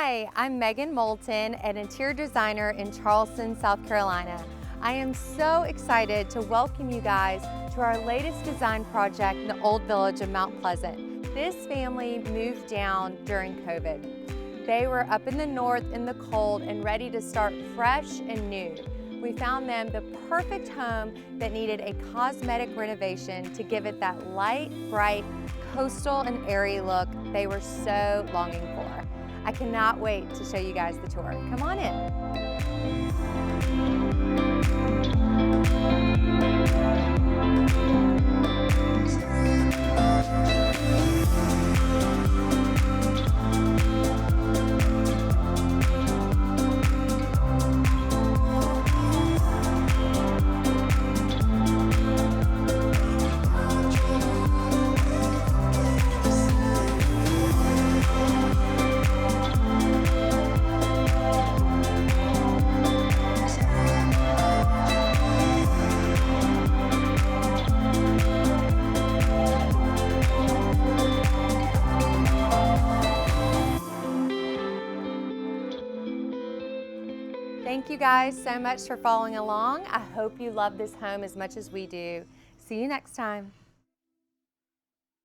Hi, I'm Molten, an interior designer in Charleston, South Carolina. I am so excited to welcome you guys to our latest design project in the Old Village of Mount Pleasant. This family moved down during COVID. They were up in the north in the cold and ready to start fresh and new. We found them the perfect home that needed a cosmetic renovation to give it that light, bright, coastal and airy look they were so longing for. I cannot wait to show you guys the tour. Come on in. Thank you guys so much for following along. I hope you love this home as much as we do. See you next time.